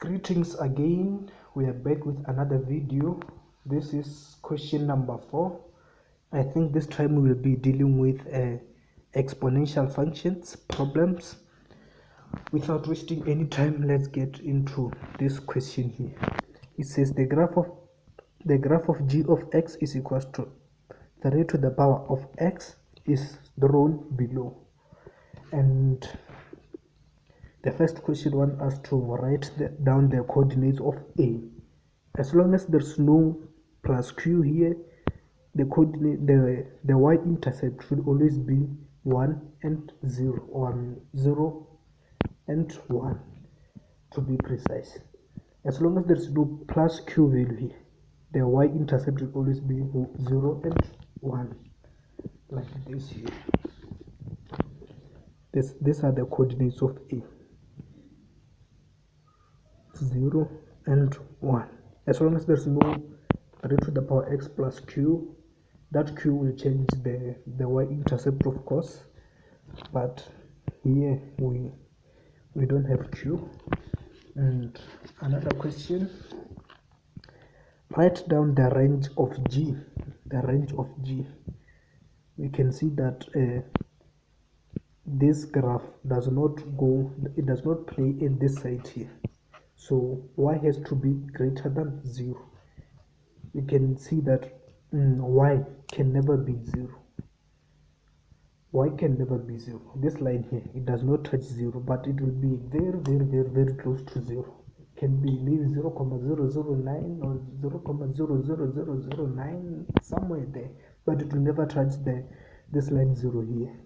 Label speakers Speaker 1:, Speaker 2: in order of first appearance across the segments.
Speaker 1: Greetings again. We are back with another video. This is question number 4. I think this time we will be dealing with exponential functions problems. Without wasting any time, let's get into this question here. It says the graph of g of x is equals to 3 to the power of x is drawn below. And the first question wants us to write down the coordinates of A. As long as there's no plus q here, the coordinate, the y-intercept should always be 1 and 0, or 0 and 1 to be precise. As long as there's no plus q value here, the y-intercept will always be 0 and 1, like this here. These are the coordinates of A. 0 and 1. As long as there's no 3 to the power x plus q, that q will change the y-intercept, of course, but here we don't have q. And another question, write down the range of g. The range of g, we can see that this graph does not play at this side here. So y has to be greater than 0. We can see that y can never be 0. Y can never be 0. This line here, it does not touch 0, but it will be very close to 0. It can be maybe 0,009 or 0,00009, somewhere there, but it will never touch this line 0 here.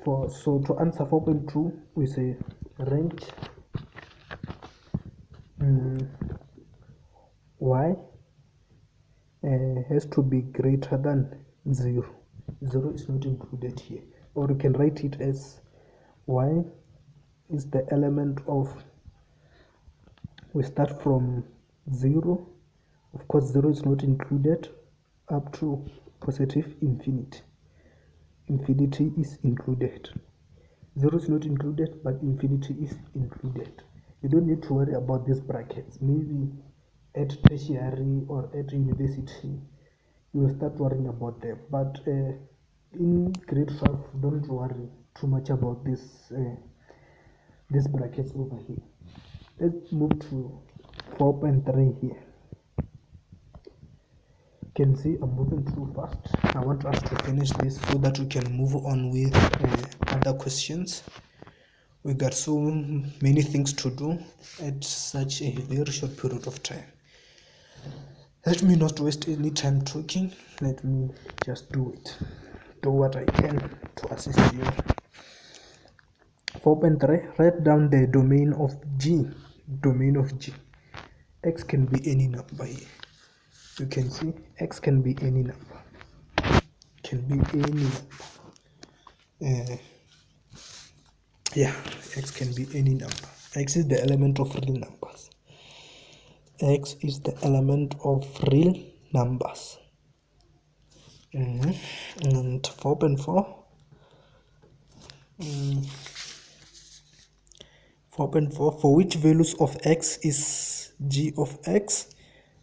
Speaker 1: So to answer 4.2, we say range y has to be greater than 0. 0 is not included here, or you can write it as y is the element of, we start from 0, of course 0 is not included, up to positive infinity. Infinity is included. 0 is not included, but infinity is included. You don't need to worry about these brackets. Maybe at tertiary or at university you will start worrying about them, but in grade 12 don't worry too much about these brackets over here. Let's move to 4.3 here. You can see I'm moving too fast. I want us to finish this so that we can move on with other questions. We got so many things to do at such a very short period of time. Let me not waste any time talking. Let me just do what I can to assist you. 4.3, write down the domain of G. Domain of G. X can be any number here. You can see X can be any number. Can be any number. X can be any number. X is the element of real numbers. X is the element of real numbers. And 4.4. 4.4, for which values of x is g of x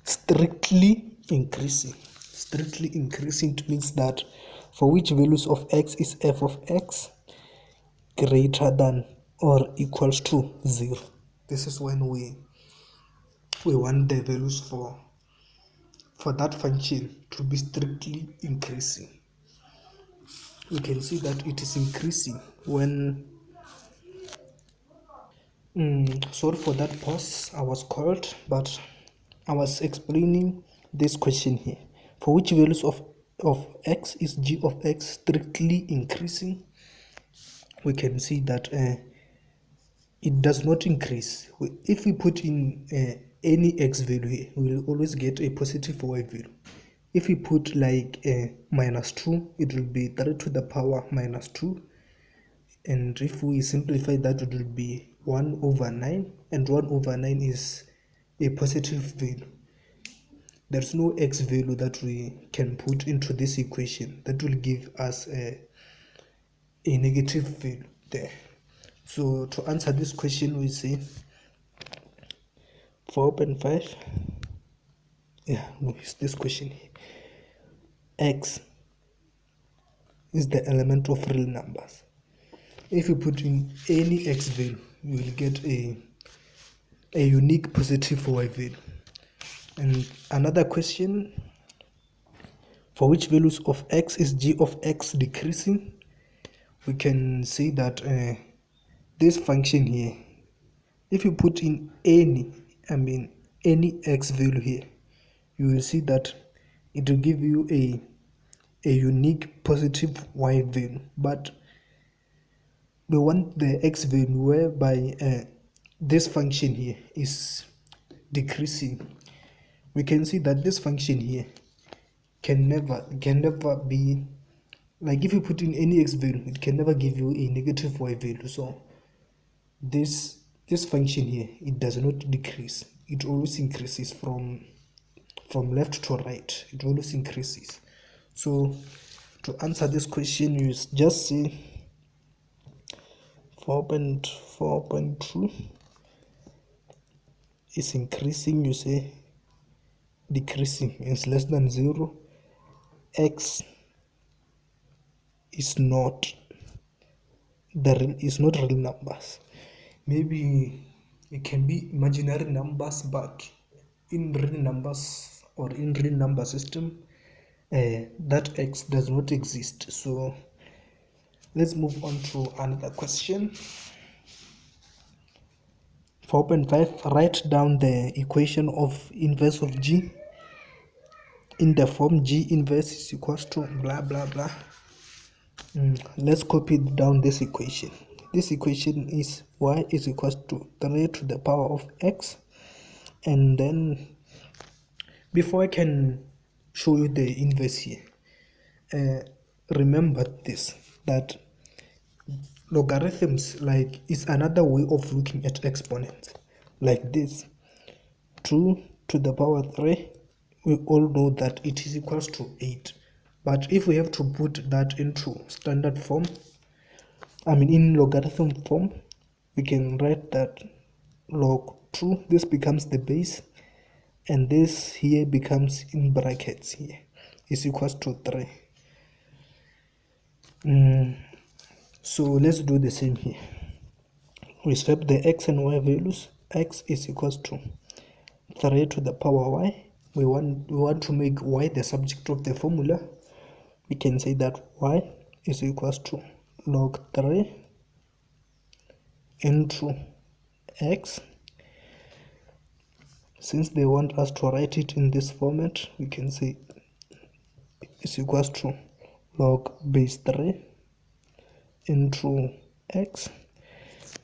Speaker 1: strictly increasing? Strictly increasing means that for which values of x is f of x greater than or equals to 0. This is when we want the values for that function to be strictly increasing. We can see that it is increasing when sorry for that pause, I was called, but I was explaining this question here. For which values of x is g of x strictly increasing? We can see that it does not increase. If we put in any x value here, we will always get a positive y value. If we put like minus 2, it will be 3 to the power minus 2. And if we simplify that, it will be 1 over 9. And 1 over 9 is a positive value. There's no x value that we can put into this equation that will give us a negative value there. So to answer this question, we say 4.5. Yeah, no, it's this question here. X is the element of real numbers. If you put in any x value, you will get a unique positive y value. And another question, for which values of x is g of x decreasing? We can say that this function here, if you put in any x value here, you will see that it will give you a unique positive y value, but we want the x value whereby this function here is decreasing. We can see that this function here can never be, like, if you put in any x value, it can never give you a negative y value. So this function here, it does not decrease, it always increases from left to right, it always increases. So to answer this question, you just say 4.2 is increasing, you say decreasing is less than 0. X is not real numbers. Maybe it can be imaginary numbers, but in real numbers or in real number system, that x does not exist. So let's move on to another question. 4.5, write down the equation of inverse of g in the form g inverse is equals to blah blah blah. Let's copy down this equation. This equation is y is equals to 3 to the power of x. And then before I can show you the inverse here, remember this, that logarithms is another way of looking at exponents. Like this, 2 to the power 3, we all know that it is equals to 8. But if we have to put that into standard form, in logarithm form, we can write that log 2, this becomes the base, and this here becomes in brackets here, is equals to 3. So let's do the same here. We swap the x and y values. X is equals to 3 to the power y. We want to make y the subject of the formula. We can say that y is equals to log 3 into x. Since they want us to write it in this format, we can say it's equals to log base 3 into x.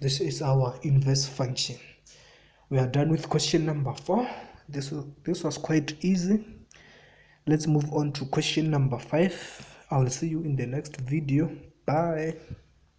Speaker 1: This is our inverse function. We are done with question number 4. This was quite easy. Let's move on to question number 5. I'll see you in the next video. Bye.